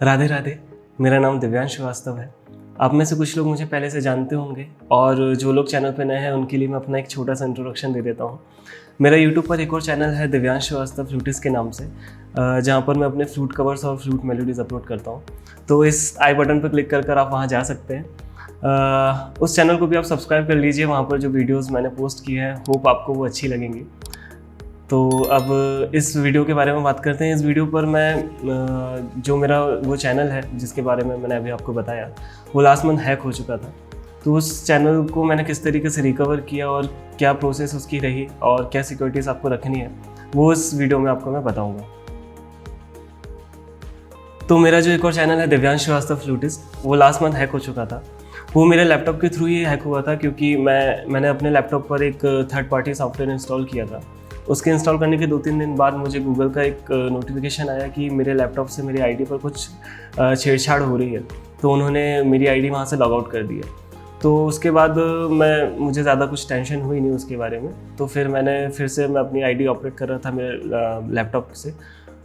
राधे राधे। मेरा नाम दिव्यांश श्रीवास्तव है। आप में से कुछ लोग मुझे पहले से जानते होंगे और जो लोग चैनल पे नए हैं उनके लिए मैं अपना एक छोटा सा इंट्रोडक्शन दे देता हूँ। मेरा यूट्यूब पर एक और चैनल है दिव्यांश श्रीवास्तव फ्लूटिस्ट के नाम से, जहाँ पर मैं अपने फ्लूट कवर्स और फ्लूट मेलोडीज़ अपलोड करता हूँ। तो इस आई बटन पर क्लिक कर आप वहाँ जा सकते हैं। उस चैनल को भी आप सब्सक्राइब कर लीजिए। वहाँ पर जो वीडियोज़ मैंने पोस्ट की हैं होप आपको वो अच्छी लगेंगी। तो अब इस वीडियो के बारे में बात करते हैं। इस वीडियो पर मैं जो मेरा वो चैनल है जिसके बारे में मैंने अभी आपको बताया, वो लास्ट मंथ हैक हो चुका था। तो उस चैनल को मैंने किस तरीके से रिकवर किया और क्या प्रोसेस उसकी रही और क्या सिक्योरिटीज़ आपको रखनी है, वो इस वीडियो में आपको मैं बताऊँगा। तो मेरा जो एक और चैनल है दिव्यांश श्रीवास्तव फ्लूटिस्ट, वो लास्ट मंथ हैक हो चुका था। वो मेरे लैपटॉप के थ्रू ही हैक हुआ था, क्योंकि मैंने अपने लैपटॉप पर एक थर्ड पार्टी सॉफ्टवेयर इंस्टॉल किया था। उसके इंस्टॉल करने के 2-3 दिन बाद मुझे गूगल का एक नोटिफिकेशन आया कि मेरे लैपटॉप से मेरी आईडी पर कुछ छेड़छाड़ हो रही है। तो उन्होंने मेरी आईडी वहाँ से लॉग आउट कर दिया। तो उसके बाद मुझे ज़्यादा कुछ टेंशन हुई नहीं उसके बारे में। तो फिर फिर से मैं अपनी आईडी ऑपरेट कर रहा था मेरे लैपटॉप से।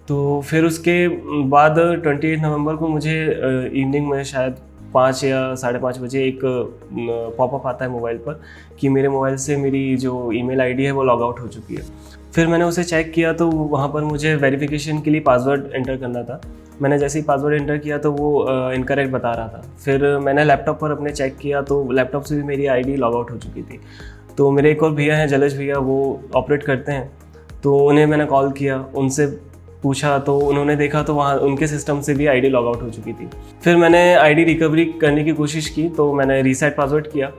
तो फिर उसके बाद 28 नवंबर को मुझे इवनिंग में शायद 5 या 5:30 बजे एक पॉपअप आता है मोबाइल पर कि मेरे मोबाइल से मेरी जो ईमेल आईडी है वो लॉग आउट हो चुकी है। फिर मैंने उसे चेक किया तो वहाँ पर मुझे वेरिफिकेशन के लिए पासवर्ड एंटर करना था। मैंने जैसे ही पासवर्ड एंटर किया तो वो इनकरेक्ट बता रहा था। फिर मैंने लैपटॉप पर अपने चेक किया तो लैपटॉप से भी मेरी आईडी लॉग आउट हो चुकी थी। तो मेरे एक और भैया हैं, जलेश भैया, वो ऑपरेट करते हैं। तो उन्हें मैंने कॉल किया, उनसे पूछा तो उन्होंने देखा तो वहाँ उनके सिस्टम से भी आईडी लॉग आउट हो चुकी थी। फिर मैंने आईडी रिकवरी करने की कोशिश की, तो मैंने रीसेट पासवर्ड किया।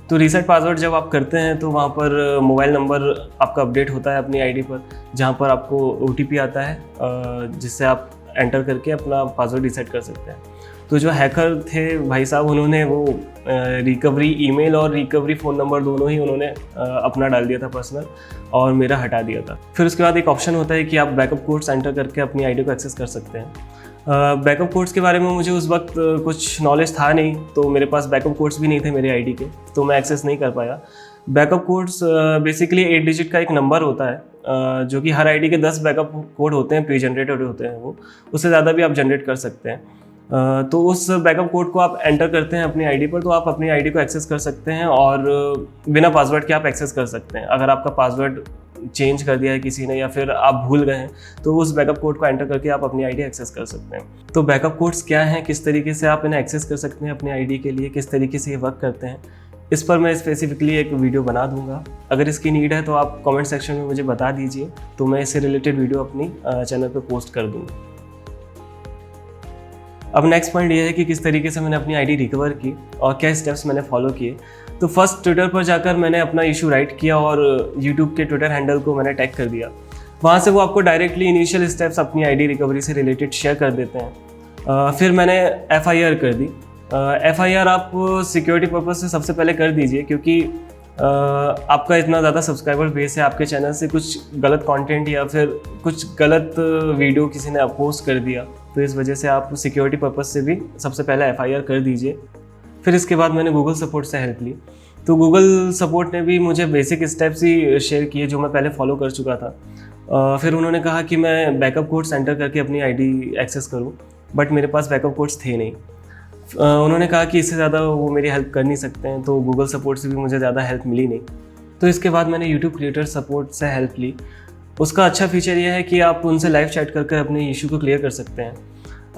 तो रीसेट पासवर्ड जब आप करते हैं तो वहाँ पर मोबाइल नंबर आपका अपडेट होता है अपनी आईडी पर, जहाँ पर आपको OTP आता है जिससे आप एंटर करके अपना पासवर्ड रीसेट कर सकते हैं। तो जो हैकर थे भाई साहब, उन्होंने वो रिकवरी ईमेल और रिकवरी फ़ोन नंबर दोनों ही उन्होंने अपना डाल दिया था पर्सनल, और मेरा हटा दिया था। फिर उसके बाद एक ऑप्शन होता है कि आप बैकअप कोड्स एंटर करके अपनी आईडी को एक्सेस कर सकते हैं। बैकअप कोड्स के बारे में मुझे उस वक्त कुछ नॉलेज था नहीं, तो मेरे पास बैकअप कोड्स भी नहीं थे मेरे आईडी के, तो मैं एक्सेस नहीं कर पाया। बैकअप कोड्स बेसिकली 8 डिजिट का एक नंबर होता है, जो कि हर आईडी के 10 बैकअप कोड होते हैं, प्री जनरेटेड होते हैं वो, उससे ज़्यादा भी आप जनरेट कर सकते हैं। तो उस बैकअप कोड को आप एंटर करते हैं अपनी आईडी पर, तो आप अपनी आईडी को एक्सेस कर सकते हैं और बिना पासवर्ड के आप एक्सेस कर सकते हैं। अगर आपका पासवर्ड चेंज कर दिया है किसी ने या फिर आप भूल गए हैं, तो उस बैकअप कोड को एंटर करके आप अपनी आईडी एक्सेस कर सकते हैं। तो बैकअप कोड्स क्या हैं, किस तरीके से आप इन्हें एक्सेस कर सकते हैं अपनी आईडी के लिए, किस तरीके से ये वर्क करते हैं, इस पर मैं स्पेसिफिकली एक वीडियो बना दूंगा। अगर इसकी नीड है तो आप कमेंट सेक्शन में मुझे बता दीजिए, तो मैं इससे रिलेटेड वीडियो अपनी चैनल पर पोस्ट कर दूँगा। अब नेक्स्ट पॉइंट ये है कि किस तरीके से मैंने अपनी आईडी रिकवर की और क्या स्टेप्स मैंने फॉलो किए। तो फर्स्ट ट्विटर पर जाकर मैंने अपना इशू राइट किया और यूट्यूब के ट्विटर हैंडल को मैंने टैग कर दिया। वहाँ से वो आपको डायरेक्टली इनिशियल स्टेप्स अपनी आईडी रिकवरी से रिलेटेड शेयर कर देते हैं। फिर मैंने FIR कर दी। FIR आप सिक्योरिटी पर्पज़ से सबसे पहले कर दीजिए, क्योंकि आपका इतना ज़्यादा सब्सक्राइबर बेस है, आपके चैनल से कुछ गलत कंटेंट या फिर कुछ गलत वीडियो किसी ने पोस्ट कर दिया, तो इस वजह से आप सिक्योरिटी पर्पज़ से भी सबसे पहले FIR कर दीजिए। फिर इसके बाद मैंने गूगल सपोर्ट से हेल्प ली। तो गूगल सपोर्ट ने भी मुझे बेसिक स्टेप्स ही शेयर किए जो मैं पहले फॉलो कर चुका था। फिर उन्होंने कहा कि मैं बैकअप कोड्स एंटर करके अपनी आईडी एक्सेस करूं, बट मेरे पास बैकअप कोड्स थे नहीं। उन्होंने कहा कि इससे ज़्यादा वो मेरी हेल्प कर नहीं सकते हैं, तो गूगल सपोर्ट से भी मुझे ज़्यादा हेल्प मिली नहीं। तो इसके बाद मैंने यूट्यूब क्रिएटर सपोर्ट से हेल्प ली। उसका अच्छा फीचर यह है कि आप उनसे लाइव चैट करके अपने इशू को क्लियर कर सकते हैं।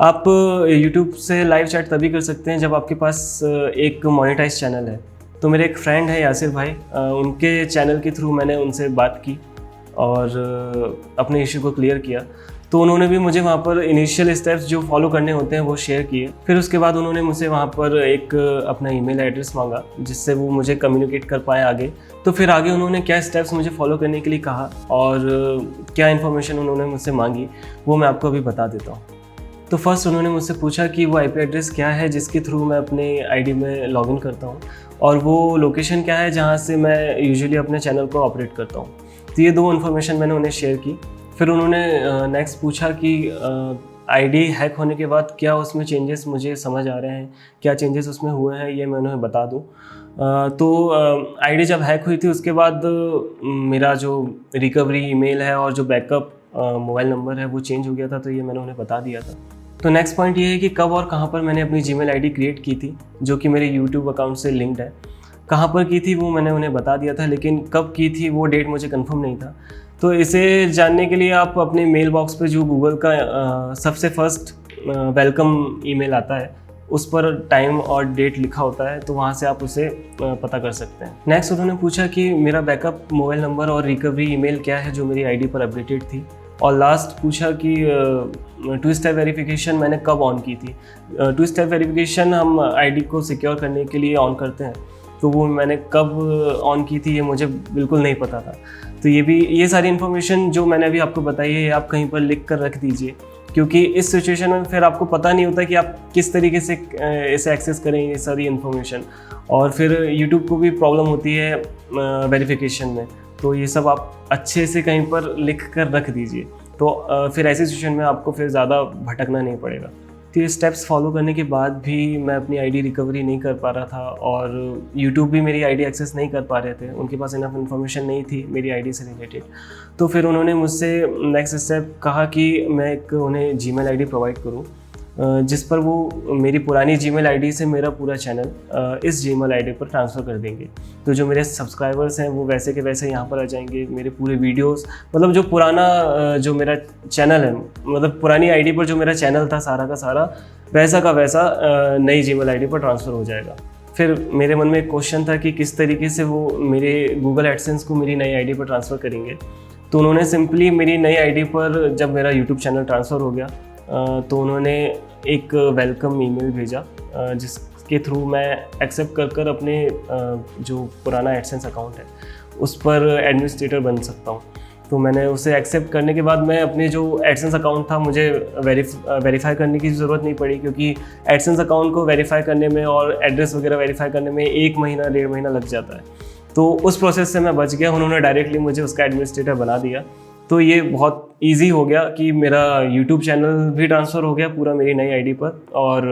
आप यूट्यूब से लाइव चैट तभी कर सकते हैं जब आपके पास एक मोनेटाइज चैनल है। तो मेरे एक फ्रेंड है यासिर भाई, उनके चैनल के थ्रू मैंने उनसे बात की और अपने इशू को क्लियर किया। तो उन्होंने भी मुझे वहाँ पर इनिशियल स्टेप्स जो फॉलो करने होते हैं वो शेयर किए। फिर उसके बाद उन्होंने मुझसे वहाँ पर एक अपना ईमेल एड्रेस मांगा, जिससे वो मुझे कम्युनिकेट कर पाए आगे। तो फिर आगे उन्होंने क्या स्टेप्स मुझे फॉलो करने के लिए कहा और क्या इन्फॉर्मेशन उन्होंने मुझसे मांगी, वो मैं आपको अभी बता देता हूँ। तो फर्स्ट उन्होंने मुझसे पूछा कि वो IP एड्रेस क्या है जिसके थ्रू मैं अपने आईडी में लॉगिन करता हूँ, और वो लोकेशन क्या है जहाँ से मैं यूजुअली अपने चैनल को ऑपरेट करता हूँ। तो ये 2 इन्फॉर्मेशन मैंने उन्हें शेयर की। फिर उन्होंने नेक्स्ट पूछा कि आईडी हैक होने के बाद क्या उसमें चेंजेस मुझे समझ आ रहे हैं, क्या चेंजेस उसमें हुए हैं, ये मैं उन्हें बता दूँ। तो आईडी जब हैक हुई थी उसके बाद मेरा जो रिकवरी ईमेल है और जो बैकअप मोबाइल नंबर है वो चेंज हो गया था, तो ये मैंने उन्हें बता दिया था। तो नेक्स्ट पॉइंट ये है कि कब और कहाँ पर मैंने अपनी जीमेल आईडी क्रिएट की थी, जो कि मेरे यूट्यूब अकाउंट से लिंक्ड है। कहाँ पर की थी वो मैंने उन्हें बता दिया था, लेकिन कब की थी वो डेट मुझे कंफर्म नहीं था। तो इसे जानने के लिए आप अपने मेल बॉक्स पे जो गूगल का सबसे फर्स्ट वेलकम ईमेल आता है, उस पर टाइम और डेट लिखा होता है, तो वहाँ से आप उसे पता कर सकते हैं। नेक्स्ट उन्होंने पूछा कि मेरा बैकअप मोबाइल नंबर और रिकवरी ईमेल क्या है जो मेरी आईडी पर अपडेटेड थी। और लास्ट पूछा कि टू स्टेप वेरिफिकेशन मैंने कब ऑन की थी। टू स्टेप वेरिफिकेशन हम आईडी को सिक्योर करने के लिए ऑन करते हैं, तो वो मैंने कब ऑन की थी ये मुझे बिल्कुल नहीं पता था। तो ये सारी इन्फॉर्मेशन जो मैंने अभी आपको बताई है, आप कहीं पर लिख कर रख दीजिए, क्योंकि इस सिचुएशन में फिर आपको पता नहीं होता कि आप किस तरीके से इसे एक्सेस करें ये सारी इन्फॉर्मेशन, और फिर यूट्यूब को भी प्रॉब्लम होती है वेरिफिकेशन में। तो ये सब आप अच्छे से कहीं पर लिख कर रख दीजिए, तो फिर ऐसी सिचुएशन में आपको फिर ज़्यादा भटकना नहीं पड़ेगा। तो ये स्टेप्स फॉलो करने के बाद भी मैं अपनी आईडी रिकवरी नहीं कर पा रहा था, और यूट्यूब भी मेरी आईडी एक्सेस नहीं कर पा रहे थे, उनके पास इनफ इन्फॉर्मेशन नहीं थी मेरी आईडी से रिलेटेड। तो फिर उन्होंने मुझसे नेक्स्ट स्टेप कहा कि मैं एक उन्हें जीमेल आईडी प्रोवाइड करूं, जिस पर वो मेरी पुरानी जीमेल आईडी से मेरा पूरा चैनल इस जीमेल आईडी पर ट्रांसफ़र कर देंगे। तो जो मेरे सब्सक्राइबर्स हैं वो वैसे के वैसे यहाँ पर आ जाएंगे, मेरे पूरे वीडियोस, मतलब जो पुराना जो मेरा चैनल है, मतलब पुरानी आईडी पर जो मेरा चैनल था सारा का सारा वैसा का वैसा नई जीमेल आईडी पर ट्रांसफ़र हो जाएगा। फिर मेरे मन में एक क्वेश्चन था कि किस तरीके से वो मेरे गूगल एडसेंस को मेरी नई आईडी पर ट्रांसफ़र करेंगे। तो उन्होंने सिंपली मेरी नई आईडी पर जब मेरा यूट्यूब चैनल ट्रांसफ़र हो गया, तो उन्होंने एक वेलकम ईमेल भेजा, जिसके थ्रू मैं एक्सेप्ट कर अपने जो पुराना एडसेंस अकाउंट है उस पर एडमिनिस्ट्रेटर बन सकता हूँ। तो मैंने उसे एक्सेप्ट करने के बाद मैं अपने जो एडसेंस अकाउंट था मुझे वेरीफाई करने की ज़रूरत नहीं पड़ी, क्योंकि एडसेंस अकाउंट को वेरीफाई करने में और एड्रेस वगैरह वेरीफाई करने में 1 महीना 1.5 महीना लग जाता है। तो उस प्रोसेस से मैं बच गया, उन्होंने डायरेक्टली मुझे उसका एडमिनिस्ट्रेटर बना दिया। तो ये बहुत इजी हो गया कि मेरा यूट्यूब चैनल भी ट्रांसफ़र हो गया पूरा मेरी नई आईडी पर, और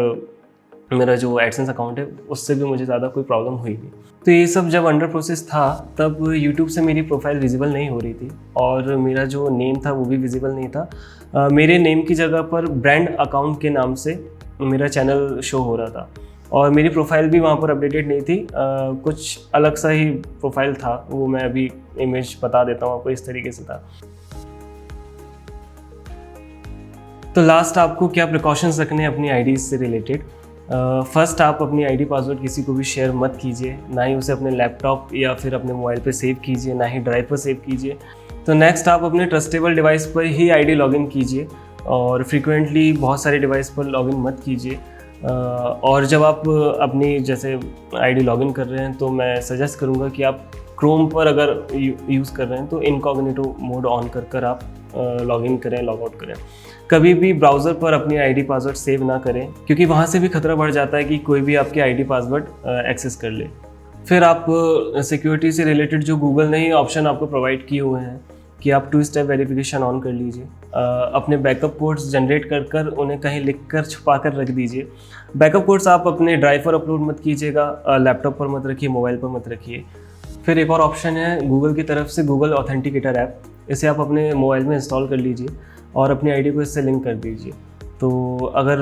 मेरा जो एडसेंस अकाउंट है उससे भी मुझे ज़्यादा कोई प्रॉब्लम हुई नहीं। तो ये सब जब अंडर प्रोसेस था तब यूट्यूब से मेरी प्रोफाइल विजिबल नहीं हो रही थी, और मेरा जो नेम था वो भी विजिबल नहीं था। मेरे नेम की जगह पर ब्रांड अकाउंट के नाम से मेरा चैनल शो हो रहा था, और मेरी प्रोफाइल भी वहाँ पर अपडेटेड नहीं थी। कुछ अलग सा ही प्रोफाइल था, वो मैं अभी इमेज बता देता हूँ आपको, इस तरीके से था। तो लास्ट आपको क्या प्रिकॉशंस रखने हैं अपनी आईडी से रिलेटेड। फर्स्ट, आप अपनी आईडी पासवर्ड किसी को भी शेयर मत कीजिए, ना ही उसे अपने लैपटॉप या फिर अपने मोबाइल पे सेव कीजिए, ना ही ड्राइव पर सेव कीजिए। तो नेक्स्ट, आप अपने ट्रस्टेबल डिवाइस पर ही आईडी लॉगिन कीजिए, और फ्रीक्वेंटली बहुत सारे डिवाइस पर लॉगिन मत कीजिए। और जब आप अपनी जैसे आईडी लॉगिन कर रहे हैं तो मैं सजेस्ट करूँगा कि आप क्रोम पर अगर यूज़ कर रहे हैं तो इनकॉग्निटो मोड ऑन कर आप लॉगिन करें, लॉग आउट करें। कभी भी ब्राउज़र पर अपनी आईडी पासवर्ड सेव ना करें, क्योंकि वहाँ से भी खतरा बढ़ जाता है कि कोई भी आपकी आईडी पासवर्ड एक्सेस कर ले। फिर आप सिक्योरिटी से रिलेटेड जो गूगल ने ही ऑप्शन आपको प्रोवाइड किए हुए हैं कि आप 2 स्टेप वेरिफिकेशन ऑन कर लीजिए। अपने बैकअप कोड्स जनरेट कर उन्हें कहीं लिख कर छुपा कर रख दीजिए। बैकअप कोड्स आप अपने ड्राइव पर अपलोड मत कीजिएगा, लैपटॉप पर मत रखिए, मोबाइल पर मत रखिए। फिर एक और ऑप्शन है गूगल की तरफ से गूगल ऑथेंटिकेटर ऐप, इसे आप अपने मोबाइल में इंस्टॉल कर लीजिए और अपनी आईडी को इससे लिंक कर दीजिए। तो अगर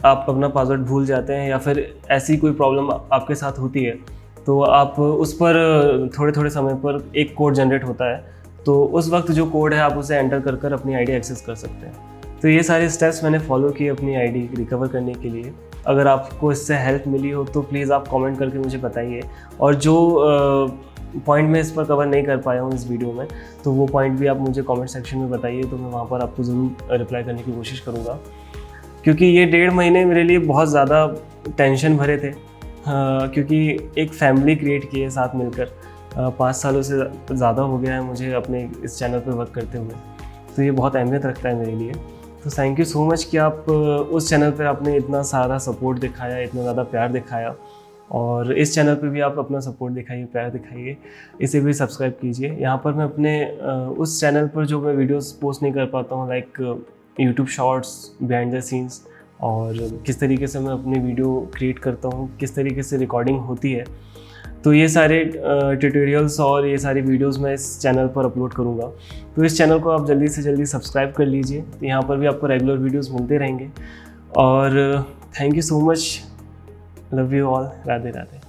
आप अपना पासवर्ड भूल जाते हैं या फिर ऐसी कोई प्रॉब्लम आपके साथ होती है तो आप उस पर थोड़े समय पर एक कोड जनरेट होता है, तो उस वक्त जो कोड है आप उसे एंटर कर अपनी आईडी एक्सेस कर सकते हैं। तो ये सारे स्टेप्स मैंने फॉलो किए अपनी आईडी रिकवर करने के लिए। अगर आपको इससे हेल्प मिली हो तो प्लीज़ आप कमेंट करके मुझे बताइए, और जो पॉइंट मैं इस पर कवर नहीं कर पाया हूँ इस वीडियो में तो वो पॉइंट भी आप मुझे कमेंट सेक्शन में बताइए, तो मैं वहाँ पर आपको ज़रूर रिप्लाई करने की कोशिश करूँगा। क्योंकि ये 1.5 महीने मेरे लिए बहुत ज़्यादा टेंशन भरे थे, क्योंकि एक फैमिली क्रिएट की है साथ मिलकर। 5 सालों से ज़्यादा हो गया है मुझे अपने इस चैनल पर वर्क करते हुए, तो ये बहुत अहमियत रखता है मेरे लिए। तो थैंक यू सो मच कि आप उस चैनल पर आपने इतना सारा सपोर्ट दिखाया, इतना ज़्यादा प्यार दिखाया, और इस चैनल पे भी आप अपना सपोर्ट दिखाइए, प्यार दिखाइए। इसे भी सब्सक्राइब कीजिए। यहाँ पर मैं अपने उस चैनल पर जो मैं वीडियोस पोस्ट नहीं कर पाता हूँ, like YouTube shorts, behind the scenes, और किस तरीके से मैं अपनी वीडियो क्रिएट करता हूँ, किस तरीके से रिकॉर्डिंग होती है, तो ये सारे ट्यूटोरियल्स और ये सारी वीडियोस मैं इस चैनल पर अपलोड करूँगा। तो इस चैनल को आप जल्दी से जल्दी सब्सक्राइब कर लीजिए, तो यहाँ पर भी आपको रेगुलर वीडियोस मिलते रहेंगे। और thank you so much, love you all, Radhe Radhe.